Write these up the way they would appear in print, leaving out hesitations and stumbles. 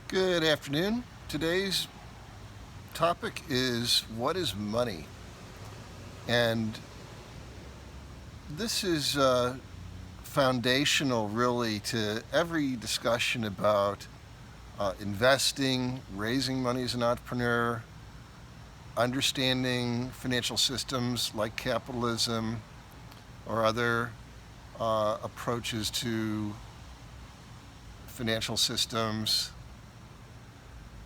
Good afternoon. Today's topic is what is money? And this is foundational, really, to every discussion about investing, raising money as an entrepreneur, understanding financial systems like capitalism or other approaches to financial systems.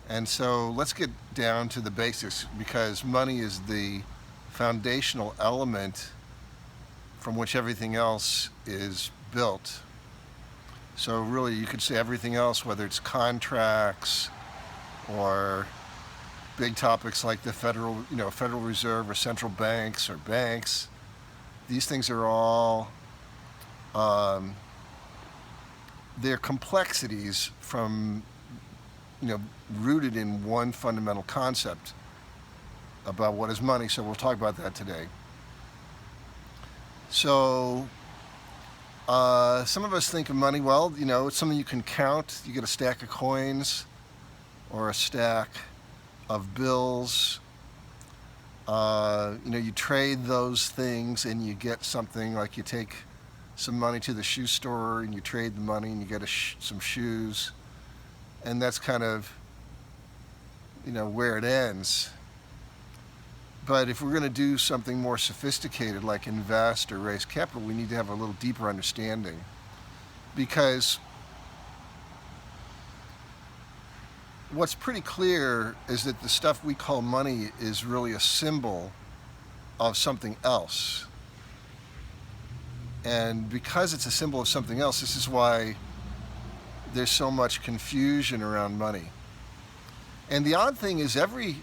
And so let's get down to the basics because money is the foundational element from which everything else is built. So really you could say everything else, whether it's contracts or big topics like the Federal Reserve or central banks or banks, these things are all um, they're complexities from you know rooted in one fundamental concept about what is money. So we'll talk about that today. So some of us think of money, well, it's something you can count. You get a stack of coins or a stack of bills. You trade those things and you get something, like you take some money to the shoe store and you trade the money and you get some shoes. And that's kind of, where it ends. But if we're going to do something more sophisticated like invest or raise capital, we need to have a little deeper understanding. Because what's pretty clear is that the stuff we call money is really a symbol of something else. And because it's a symbol of something else, this is why there's so much confusion around money. And the odd thing is every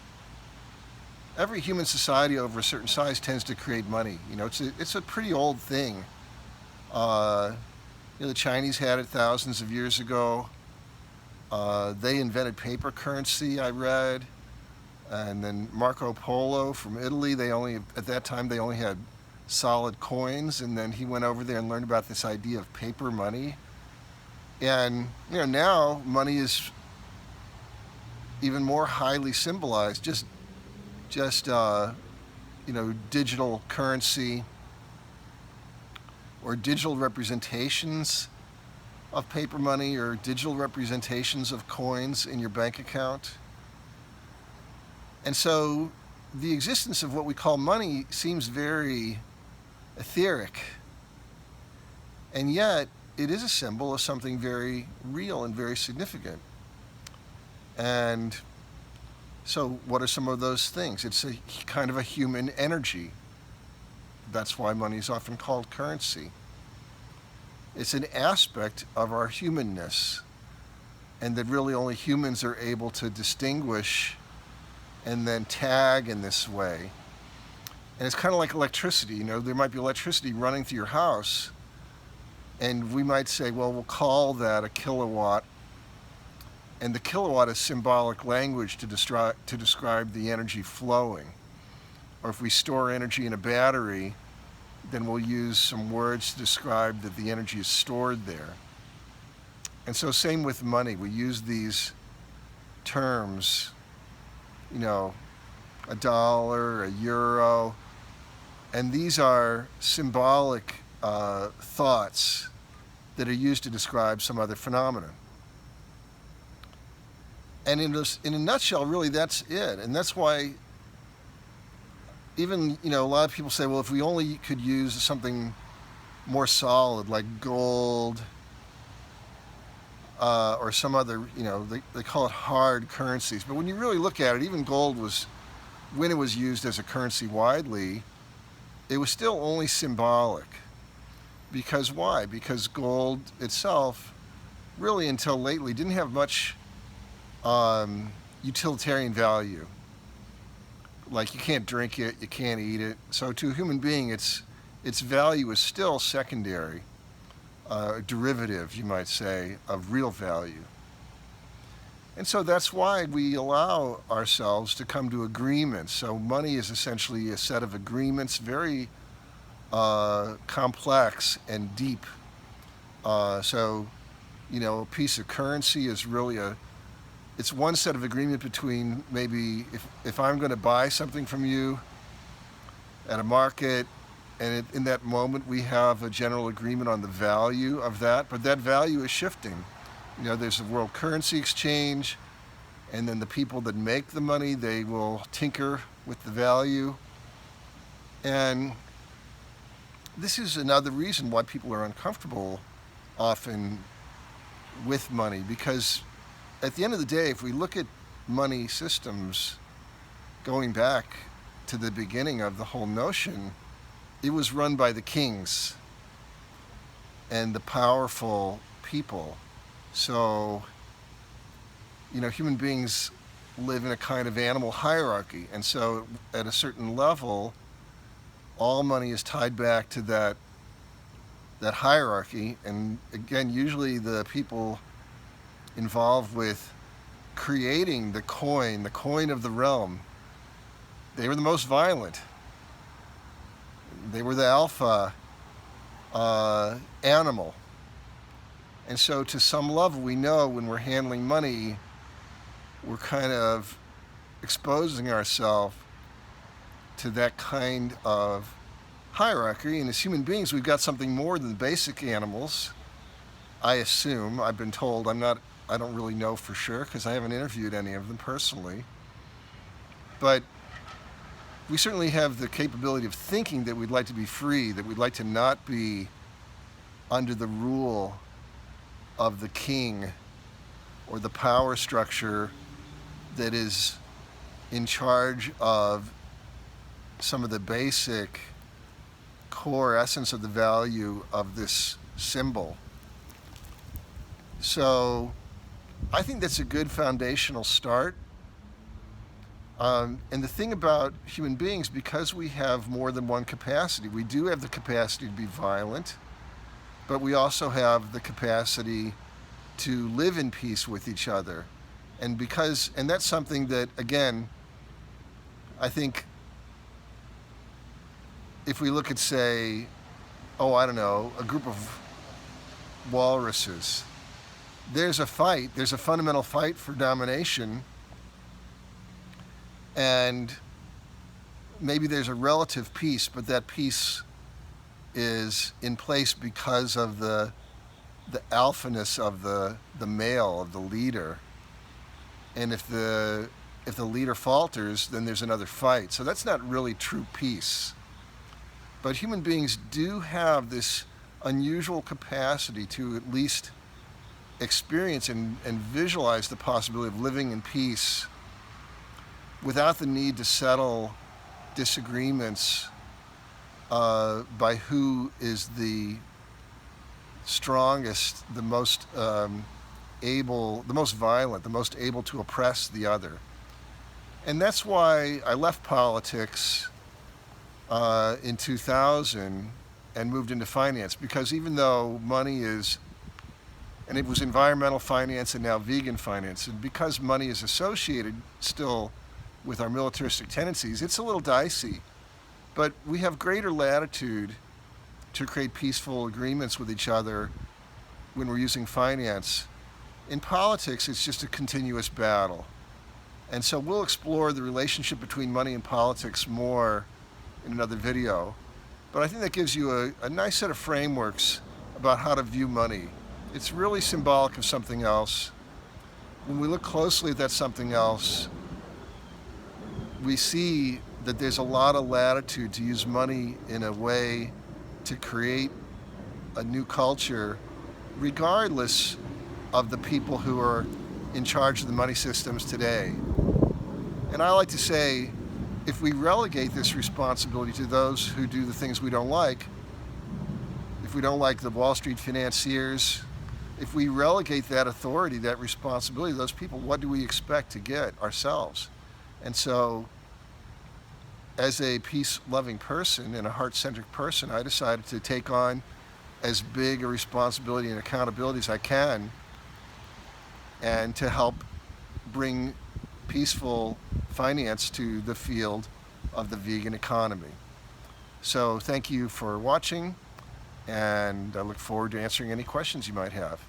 human society over a certain size tends to create money. It's a pretty old thing. The Chinese had it thousands of years ago. They invented paper currency, I read. And then Marco Polo from Italy, at that time they only had solid coins, and then he went over there and learned about this idea of paper money. And now money is even more highly symbolized. Just digital currency or digital representations of paper money or digital representations of coins in your bank account. And so the existence of what we call money seems very etheric, and yet it is a symbol of something very real and very significant. And so what are some of those things? It's a kind of a human energy. That's why money is often called currency. It's an aspect of our humanness, and that really only humans are able to distinguish and then tag in this way. And it's kind of like electricity. There might be electricity running through your house, and we might say, well, we'll call that a kilowatt. And the kilowatt is symbolic language to describe the energy flowing. Or if we store energy in a battery, then we'll use some words to describe that the energy is stored there. And so same with money. We use these terms, a dollar, a euro, and these are symbolic thoughts that are used to describe some other phenomenon. And in a nutshell, really, that's it. And that's why even, a lot of people say, well, if we only could use something more solid like gold or some other, they call it hard currencies. But when you really look at it, even gold when it was used as a currency widely, it was still only symbolic. Because why? Because gold itself, really until lately, didn't have much utilitarian value. Like, you can't drink it, you can't eat it. So to a human being, its value is still secondary, derivative, you might say, of real value. And so that's why we allow ourselves to come to agreements. So money is essentially a set of agreements, very complex and deep. So a piece of currency is really it's one set of agreement between maybe if I'm going to buy something from you at a market, and in that moment we have a general agreement on the value of that, but that value is shifting. There's a world currency exchange, and then the people that make the money, they will tinker with the value. And this is another reason why people are uncomfortable often with money, because at the end of the day, if we look at money systems going back to the beginning of the whole notion, it was run by the kings and the powerful people. So, human beings live in a kind of animal hierarchy. And so at a certain level, all money is tied back to that hierarchy. And again, usually the people involved with creating the coin of the realm, they were the most violent. They were the alpha animal. And so to some level, we know when we're handling money, we're kind of exposing ourselves to that kind of hierarchy. And as human beings, we've got something more than basic animals. I assume, I've been told, I don't really know for sure because I haven't interviewed any of them personally. But we certainly have the capability of thinking that we'd like to be free, that we'd like to not be under the rule of the king or the power structure that is in charge of some of the basic core essence of the value of this symbol. So I think that's a good foundational start. And the thing about human beings, because we have more than one capacity, we do have the capacity to be violent, but we also have the capacity to live in peace with each other. And that's something that, again, I think if we look at, say, a group of walruses, there's a fundamental fight for domination, and maybe there's a relative peace, but that peace is in place because of the alphaness of the male, of the leader. And if the leader falters, then there's another fight. So that's not really true peace. But human beings do have this unusual capacity to at least experience and visualize the possibility of living in peace without the need to settle disagreements by who is the strongest, the most able, the most violent, the most able to oppress the other. And that's why I left politics in 2000 and moved into finance, because even though money is, and it was environmental finance and now vegan finance, and because money is associated still with our militaristic tendencies, it's a little dicey. But we have greater latitude to create peaceful agreements with each other when we're using finance. In politics, it's just a continuous battle. And so we'll explore the relationship between money and politics more in another video. But I think that gives you a nice set of frameworks about how to view money. It's really symbolic of something else. When we look closely at that something else, we see that there's a lot of latitude to use money in a way to create a new culture, regardless of the people who are in charge of the money systems today. And I like to say, if we relegate this responsibility to those who do the things we don't like, if we don't like the Wall Street financiers, if we relegate that authority, that responsibility to those people, what do we expect to get ourselves? And so, as a peace-loving person and a heart-centric person, I decided to take on as big a responsibility and accountability as I can, and to help bring peaceful finance to the field of the vegan economy. So thank you for watching, and I look forward to answering any questions you might have.